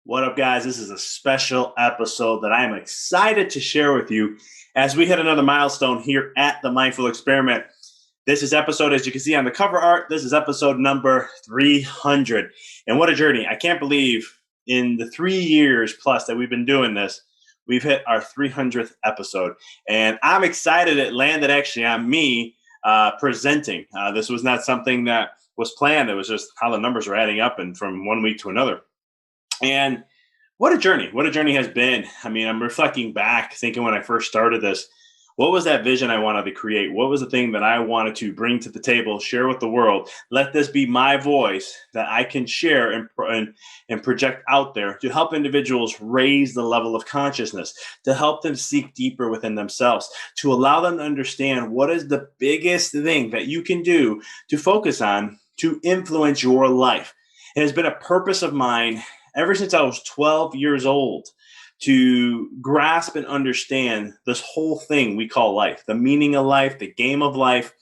What up, guys? This is a special episode that I am excited to share with you as we hit another milestone here at the Mindful Experiment. This is episode, as you can see on the cover art, this is episode number 300. And what a journey. I can't believe in the 3 years plus that we've been doing this, we've hit our 300th episode. And I'm excited it landed actually on me presenting. This was not something that was planned. It was just how the numbers were adding up and from one week to another. And what a journey. What a journey has been. I mean, I'm reflecting back, thinking when I first started this, what was that vision I wanted to create? What was the thing that I wanted to bring to the table, share with the world? Let this be my voice that I can share and project out there to help individuals raise the level of consciousness, to help them seek deeper within themselves, to allow them to understand what is the biggest thing that you can do to focus on to influence your life. It has been a purpose of mine ever since I was 12 years old to grasp and understand this whole thing we call life, the meaning of life, the game of life.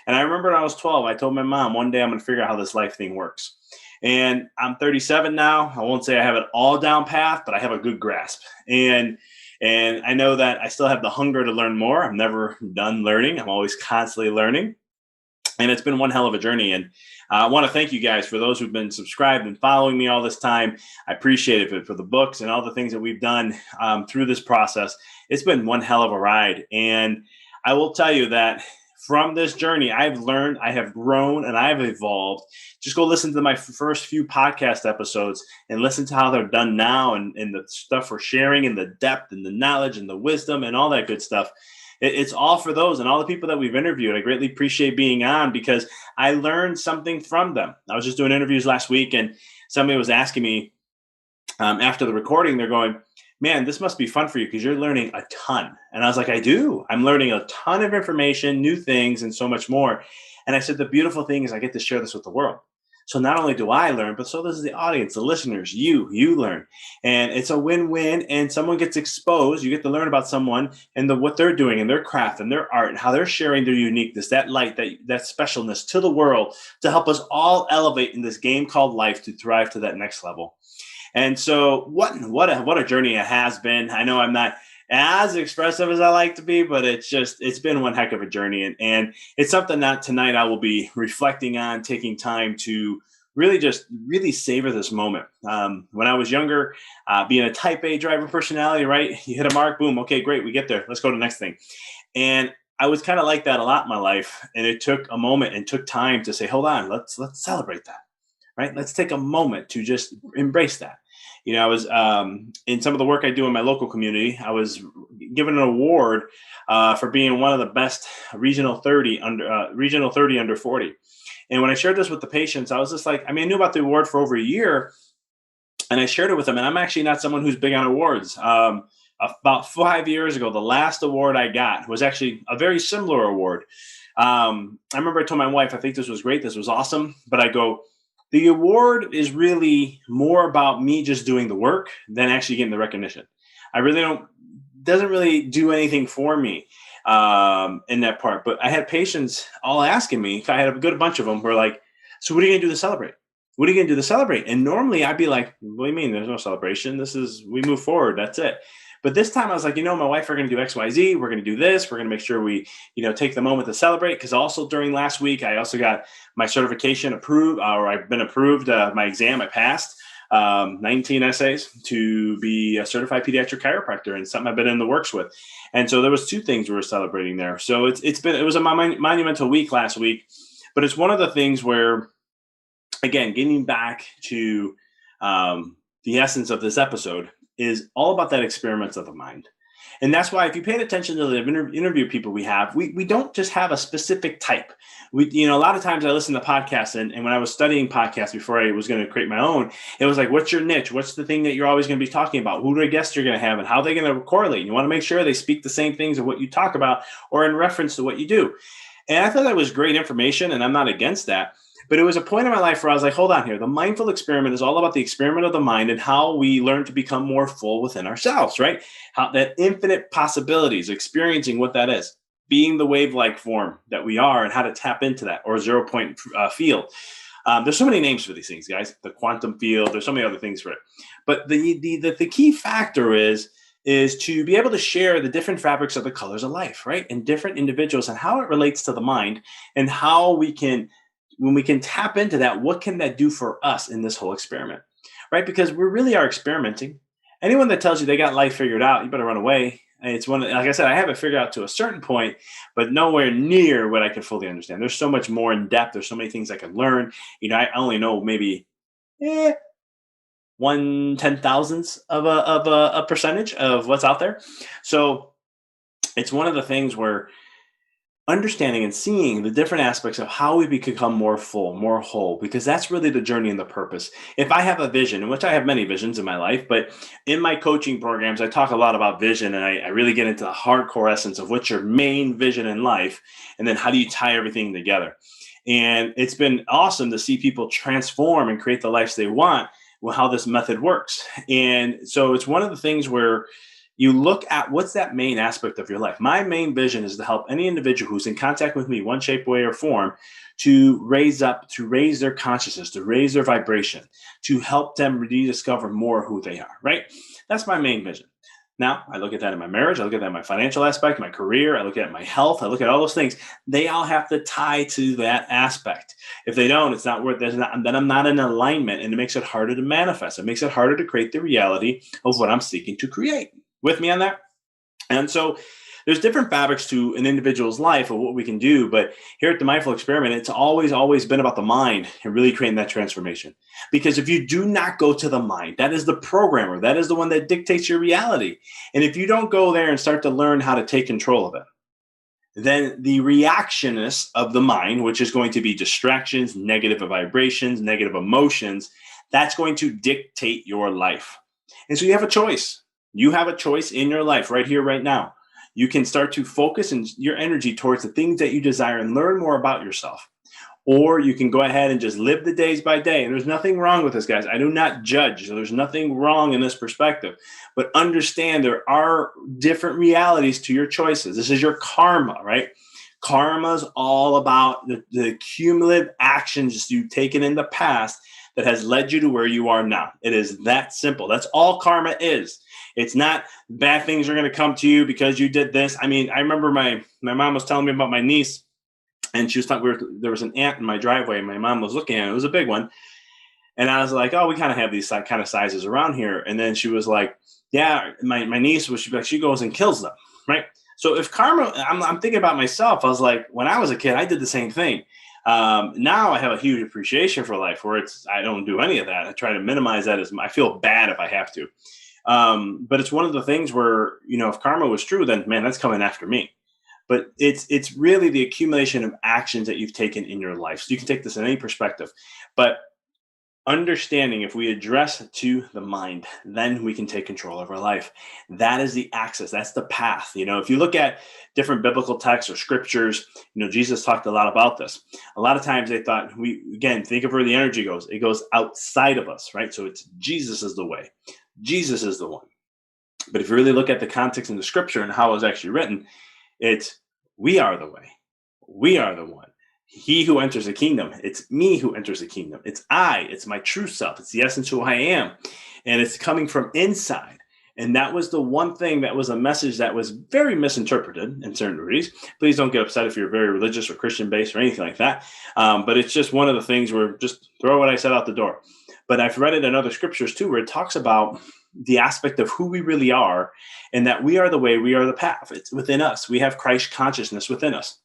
And I remember when I was 12, I told my mom, one day I'm going to figure out how this life thing works. And I'm 37 now. I won't say I have it all down path, but I have a good grasp. And I know that I still have the hunger to learn more. I'm never done learning. I'm always constantly learning. And it's been one hell of a journey. And I want to thank you guys for those who've been subscribed and following me all this time. I appreciate it for the books and all the things that we've done through this process. It's been one hell of a ride. And I will tell you that from this journey, I've learned, I have grown, and I've evolved. Just go listen to my first few podcast episodes and listen to how they're done now and the stuff we're sharing and the depth and the knowledge and the wisdom and all that good stuff. It's all for those and all the people that we've interviewed. I greatly appreciate being on because I learned something from them. I was just doing interviews last week and somebody was asking me after the recording, they're going, man, this must be fun for you because you're learning a ton. And I was like, I do. I'm learning a ton of information, new things, and so much more. And I said, the beautiful thing is I get to share this with the world. So not only do I learn, but so does the audience, the listeners, you learn. And it's a win-win, and someone gets exposed. You get to learn about someone and what they're doing and their craft and their art and how they're sharing their uniqueness, that light, that specialness to the world to help us all elevate in this game called life to thrive to that next level. And so what a journey it has been. I know I'm not as expressive as I like to be, but it's been one heck of a journey. And it's something that tonight I will be reflecting on, taking time to really savor this moment. When I was younger, being a type A driver personality, right? You hit a mark, boom, okay, great, we get there. Let's go to the next thing. And I was kind of like that a lot in my life. And it took a moment and took time to say, hold on, let's celebrate that, right? Let's take a moment to just embrace that. You know, I was in some of the work I do in my local community, I was given an award for being one of the best regional 30 under 40. And when I shared this with the patients, I was just like, I mean, I knew about the award for over a year and I shared it with them. And I'm actually not someone who's big on awards. About 5 years ago, the last award I got was actually a very similar award. I remember I told my wife, I think this was great. This was awesome. But I go, the award is really more about me just doing the work than actually getting the recognition. Doesn't really do anything for me in that part. But I had patients all asking me, I had a good bunch of them who were like, so what are you going to do to celebrate? What are you going to do to celebrate? And normally I'd be like, what do you mean? There's no celebration. We move forward. That's it. But this time I was like, my wife are going to do X, Y, Z. We're going to do this. We're going to make sure we, take the moment to celebrate. Because also during last week, I also got my certification approved, or I've been approved, my exam. I passed 19 essays to be a certified pediatric chiropractor, and something I've been in the works with. And so there was two things we were celebrating there. So it was a monumental week last week, but it's one of the things where, again, getting back to the essence of this episode is all about that experiments of the mind. And that's why if you paid attention to the interview people we have, we don't just have a specific type. A lot of times I listen to podcasts and when I was studying podcasts before I was going to create my own, it was like, what's your niche? What's the thing that you're always going to be talking about? Who are the guests you're going to have and how are they going to correlate? You want to make sure they speak the same things of what you talk about or in reference to what you do. And I thought that was great information and I'm not against that. But it was a point in my life where I was like, hold on here. The mindful experiment is all about the experiment of the mind and how we learn to become more full within ourselves, right? How that infinite possibilities, experiencing what that is, being the wave-like form that we are and how to tap into that or 0 point field. There's so many names for these things, guys. The quantum field. There's so many other things for it. But the key factor is to be able to share the different fabrics of the colors of life, right? And different individuals and how it relates to the mind and how we can, when we can tap into that, what can that do for us in this whole experiment, right? Because we really are experimenting. Anyone that tells you they got life figured out, you better run away. And it's one, like I said, I have it figured out to a certain point, but nowhere near what I can fully understand. There's so much more in depth. There's so many things I can learn. I only know maybe 1/10,000th of a percentage of what's out there. So it's one of the things where understanding and seeing the different aspects of how we become more full, more whole, because that's really the journey and the purpose. If I have a vision, in which I have many visions in my life, but in my coaching programs, I talk a lot about vision and I really get into the hardcore essence of what's your main vision in life, and then how do you tie everything together. And it's been awesome to see people transform and create the lives they want, well, how this method works. And so it's one of the things where you look at what's that main aspect of your life. My main vision is to help any individual who's in contact with me, one shape, way, or form, to raise their consciousness, to raise their vibration, to help them rediscover more who they are, right? That's my main vision. Now, I look at that in my marriage, I look at that in my financial aspect, my career, I look at my health, I look at all those things. They all have to tie to that aspect. If they don't, it's not worth it. Then I'm not in alignment, and it makes it harder to manifest. It makes it harder to create the reality of what I'm seeking to create. With me on that? And so there's different fabrics to an individual's life of what we can do. But here at the Mindful Experiment, it's always been about the mind and really creating that transformation. Because if you do not go to the mind, that is the programmer, that is the one that dictates your reality. And if you don't go there and start to learn how to take control of it, then the reactionness of the mind, which is going to be distractions, negative vibrations, negative emotions, that's going to dictate your life. And so you have a choice. You have a choice in your life right here, right now. You can start to focus your energy towards the things that you desire and learn more about yourself. Or you can go ahead and just live the days by day. And there's nothing wrong with this, guys. I do not judge. So there's nothing wrong in this perspective. But understand there are different realities to your choices. This is your karma, right? Karma is all about the cumulative actions you've taken in the past that has led you to where you are now. It is that simple. That's all karma is. It's not bad things are going to come to you because you did this. I mean, I remember my mom was telling me about my niece, and she was talking. There was an ant in my driveway. And my mom was looking at it. It was a big one, and I was like, "Oh, we kind of have these kind of sizes around here." And then she was like, "Yeah, my niece was she goes and kills them, right?" So if karma, I'm thinking about myself. I was like, when I was a kid, I did the same thing. Now I have a huge appreciation for life, where I don't do any of that. I try to minimize that I feel bad if I have to. But it's one of the things where, if karma was true, then man, that's coming after me. But it's really the accumulation of actions that you've taken in your life. So you can take this in any perspective, but understanding if we address to the mind, then we can take control of our life. That is the access. That's the path. If you look at different biblical texts or scriptures, Jesus talked a lot about this. A lot of times they thought think of where the energy goes. It goes outside of us, right? So it's Jesus is the way. Jesus is the one. But if you really look at the context in the scripture and how it was actually written, it's we are the way. We are the one. He who enters the kingdom, it's me who enters the kingdom. It's it's my true self. It's the essence of who I am. And it's coming from inside. And that was the one thing that was a message that was very misinterpreted in certain degrees. Please don't get upset if you're very religious or Christian based or anything like that. But it's just one of the things where just throw what I said out the door. But I've read it in other scriptures too, where it talks about the aspect of who we really are and that we are the way, we are the path. It's within us. We have Christ consciousness within us.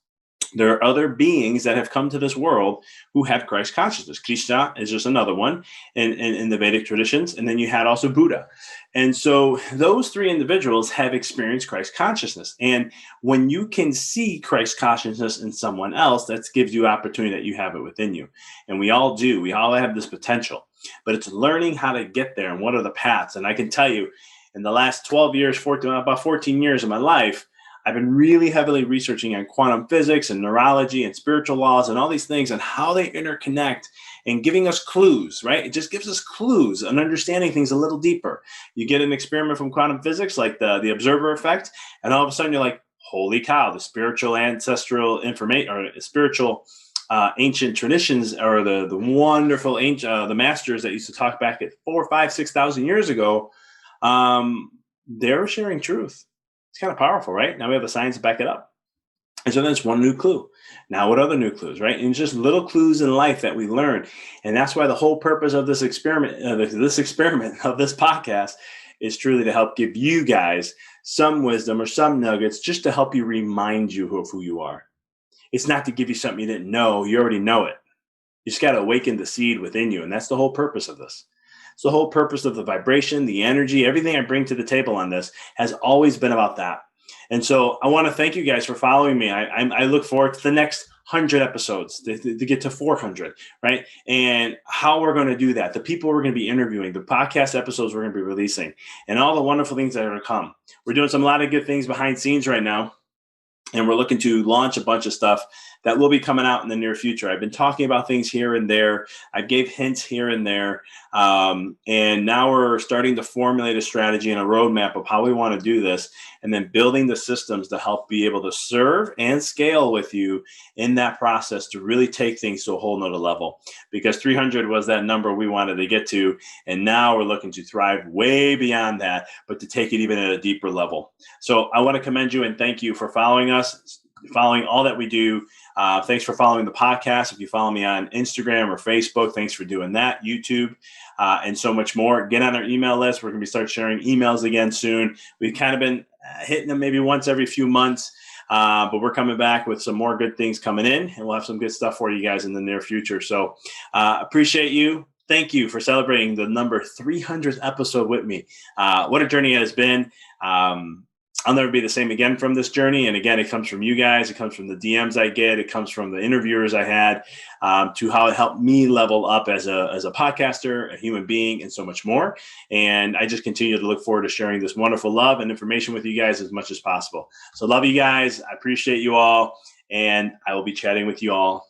There are other beings that have come to this world who have Christ consciousness. Krishna is just another one in the Vedic traditions. And then you had also Buddha. And so those three individuals have experienced Christ consciousness. And when you can see Christ consciousness in someone else, that gives you opportunity that you have it within you. And we all do. We all have this potential. But it's learning how to get there and what are the paths. And I can tell you, in the last 12 years, about 14 years of my life, I've been really heavily researching on quantum physics and neurology and spiritual laws and all these things and how they interconnect and giving us clues, right? It just gives us clues and understanding things a little deeper. You get an experiment from quantum physics like the observer effect, and all of a sudden you're like, holy cow, the spiritual ancestral information or spiritual ancient traditions, or the wonderful ancient the masters that used to talk back at 4, 5, 6,000 years ago, they were sharing truth. It's kind of powerful, right? Now we have the science to back it up. And so that's one new clue. Now, what other new clues, right? And just little clues in life that we learn. And that's why the whole purpose of this experiment, this experiment of this podcast, is truly to help give you guys some wisdom or some nuggets, just to help you remind you of who you are. It's not to give you something you didn't know. You already know it. You just got to awaken the seed within you. And that's the whole purpose of this. It's the whole purpose of the vibration, the energy, everything I bring to the table on this has always been about that. And so I want to thank you guys for following me. I look forward to the next 100 episodes to get to 400, right? And how we're going to do that, the people we're going to be interviewing, the podcast episodes we're going to be releasing, and all the wonderful things that are going to come. We're doing a lot of good things behind scenes right now. And we're looking to launch a bunch of stuff that will be coming out in the near future. I've been talking about things here and there. I gave hints here and there. And now we're starting to formulate a strategy and a roadmap of how we want to do this, and then building the systems to help be able to serve and scale with you in that process to really take things to a whole nother level. Because 300 was that number we wanted to get to. And now we're looking to thrive way beyond that, but to take it even at a deeper level. So I want to commend you and thank you for following us, following all that we do. Thanks for following the podcast. If you follow me on Instagram or Facebook, thanks for doing that, YouTube, and so much more. Get on our email list. We're going to be start sharing emails again soon. We've kind of been hitting them maybe once every few months, but we're coming back with some more good things coming in, and we'll have some good stuff for you guys in the near future. So appreciate you. Thank you for celebrating the number 300th episode with me. What a journey it has been. I'll never be the same again from this journey. And again, it comes from you guys. It comes from the DMs I get. It comes from the interviewers I had, to how it helped me level up as a podcaster, a human being, and so much more. And I just continue to look forward to sharing this wonderful love and information with you guys as much as possible. So love you guys. I appreciate you all. And I will be chatting with you all